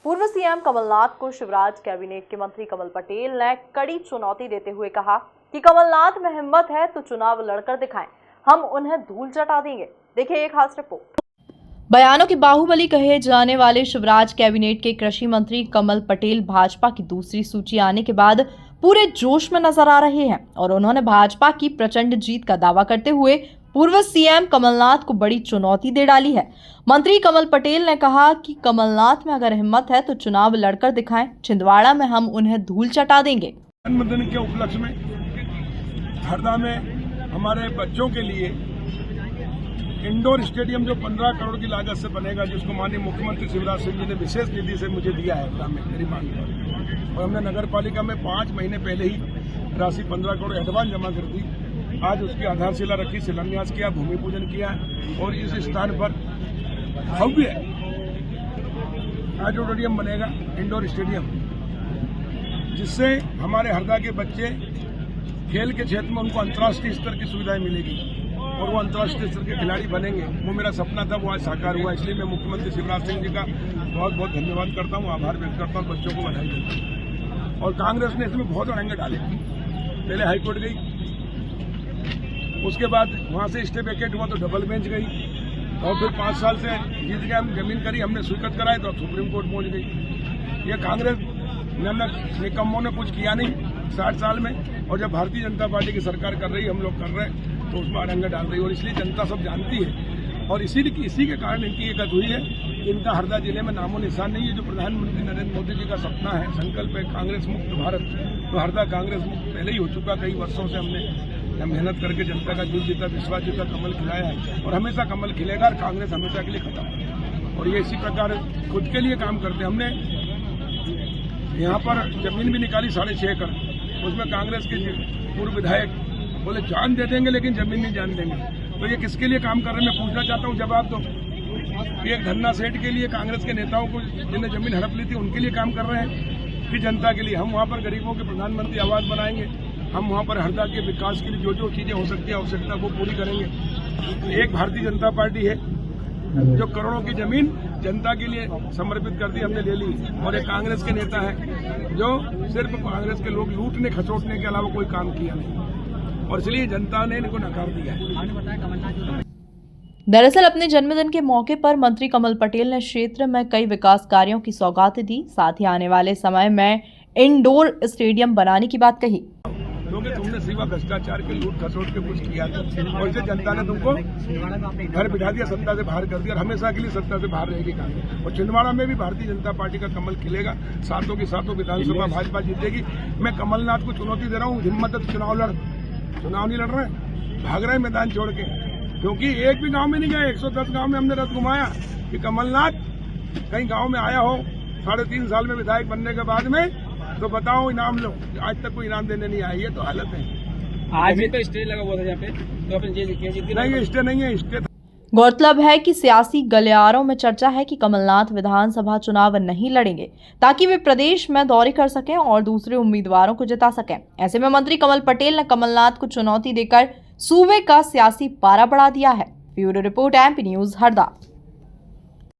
पूर्व सीएम कमलनाथ को शिवराज कैबिनेट के मंत्री कमल पटेल ने कड़ी चुनौती देते हुए कहा कि कमलनाथ में हिम्मत है तो चुनाव लड़कर दिखाएं, हम उन्हें धूल चटा देंगे। देखिए एक खास रिपोर्ट। बयानों के बाहुबली कहे जाने वाले शिवराज कैबिनेट के कृषि मंत्री कमल पटेल भाजपा की दूसरी सूची आने के बाद पूरे जोश में नजर आ रहे हैं और उन्होंने भाजपा की प्रचंड जीत का दावा करते हुए पूर्व सीएम कमलनाथ को बड़ी चुनौती दे डाली है। मंत्री कमल पटेल ने कहा कि कमलनाथ में अगर हिम्मत है तो चुनाव लड़कर दिखाएं, छिंदवाड़ा में हम उन्हें धूल चटा देंगे। जन्मदिन के उपलक्ष्य में हरदा में हमारे बच्चों के लिए इंडोर स्टेडियम जो 15 करोड़ की लागत से बनेगा, जिसको माननीय मुख्यमंत्री शिवराज सिंह जी ने विशेष निधि से मुझे दिया है हरदा में मेरी मांग पर, और हमने नगर पालिका में 5 महीने पहले ही राशि 15 करोड़ एडवांस जमा कर दी। आज उसकी आधारशिला रखी, शिलान्यास किया, भूमि पूजन किया और इस स्थान पर भव्य ऑडिटोरियम बनेगा, इंडोर स्टेडियम, जिससे हमारे हरदा के बच्चे खेल के क्षेत्र में उनको अंतर्राष्ट्रीय स्तर की सुविधाएं मिलेगी और वो अंतर्राष्ट्रीय स्तर के खिलाड़ी बनेंगे। वो मेरा सपना था, वो आज साकार हुआ। इसलिए मैं मुख्यमंत्री शिवराज सिंह जी का बहुत बहुत धन्यवाद करता हूँ, आभार व्यक्त करता हूँ, बच्चों को बधाई देता हूँ। और कांग्रेस ने इसमें बहुत अड़ंगे डाले। पहले हाईकोर्ट गई, उसके बाद वहां से स्टे वेकेट हुआ तो डबल बेंच गई और फिर 5 साल से जीत के हम जमीन करी, हमने स्वीकृत कराई तो सुप्रीम कोर्ट पहुंच गई। ये कांग्रेस निकम्मों ने कुछ किया नहीं 60 साल में, और जब भारतीय जनता पार्टी की सरकार कर रही, हम लोग कर रहे हैं, तो उसमें अड़ंगा डाल रही है। और इसलिए जनता सब जानती है और इसी के कारण इनकी एक हुई है कि इनका हरदा जिले में नामो निशान नहीं है। जो प्रधानमंत्री नरेंद्र मोदी जी का सपना है, संकल्प है कांग्रेस मुक्त भारत, तो हरदा कांग्रेस मुक्त पहले ही हो चुका। कई वर्षों से हमने मेहनत करके जनता का दिल जीता, विश्वास जीता, कमल खिलाया है और हमेशा कमल खिलेगा और कांग्रेस हमेशा के लिए खत्म। और ये इसी प्रकार खुद के लिए काम करते। हमने यहाँ पर जमीन भी निकाली 6.5 एकड़, उसमें कांग्रेस के पूर्व विधायक बोले जान दे देंगे लेकिन जमीन नहीं जान देंगे। तो ये किसके लिए काम कर रहे हैं, मैं पूछना चाहता हूँ, जवाब दो। एक धन्ना सेठ के लिए, कांग्रेस के नेताओं को जिन्हें जमीन हड़प ली थी उनके लिए काम कर रहे हैं कि जनता के लिए? हम वहाँ पर गरीबों के प्रधानमंत्री आवास बनाएंगे, हम वहाँ पर हरदा के विकास के लिए जो जो चीजें हो सकती है आवश्यकता वो पूरी करेंगे। एक भारतीय जनता पार्टी है जो करोड़ों की जमीन जनता के लिए समर्पित कर दी, हमने ले ली, और एक कांग्रेस के नेता है जो सिर्फ कांग्रेस के लोग लूटने खसोटने के अलावा कोई काम किया नहीं, और इसलिए जनता ने इनको नकार दिया है। दरअसल अपने जन्मदिन के मौके पर मंत्री कमल पटेल ने क्षेत्र में कई विकास कार्यों की सौगातें दी, साथ ही आने वाले समय में इंडोर स्टेडियम बनाने की बात कही। क्योंकि तुमने सिवा भ्रष्टाचार के लूट खसोट के कुछ किया था और इसे जनता ने तुमको घर बिठा दिया, सत्ता से बाहर कर दिया और हमेशा के लिए सत्ता से बाहर रहेगी कांग्रेस। और छिंदवाड़ा में भी भारतीय जनता पार्टी का कमल खिलेगा, सातों की सातों विधानसभा भाजपा जीतेगी। मैं कमलनाथ को चुनौती दे रहा हूँ, हिम्मत है तो चुनाव नहीं लड़ रहे, भाग रहे मैदान छोड़ के, क्योंकि एक भी गांव में नहीं गए। 110 गांव में हमने रथ घुमाया कि कमलनाथ कहीं गांव में आया हो 3.5 साल में विधायक बनने के बाद में, तो बताओ इनाम लो। आज तक कोई इनाम देने नहीं आई है, तो हालत है। आज भी तो स्टे लगा हुआ था यहाँ पे, तो अपने नहीं, स्टे नहीं है, स्टे। गौरतलब है कि सियासी गलियारों में चर्चा है कि कमलनाथ विधानसभा चुनाव नहीं लड़ेंगे ताकि वे प्रदेश में दौरे कर सकें और दूसरे उम्मीदवारों को जिता सकें। ऐसे में मंत्री कमल पटेल ने कमलनाथ को चुनौती देकर सूबे का सियासी पारा बढ़ा दिया है। Bureau report, MP news, Harda.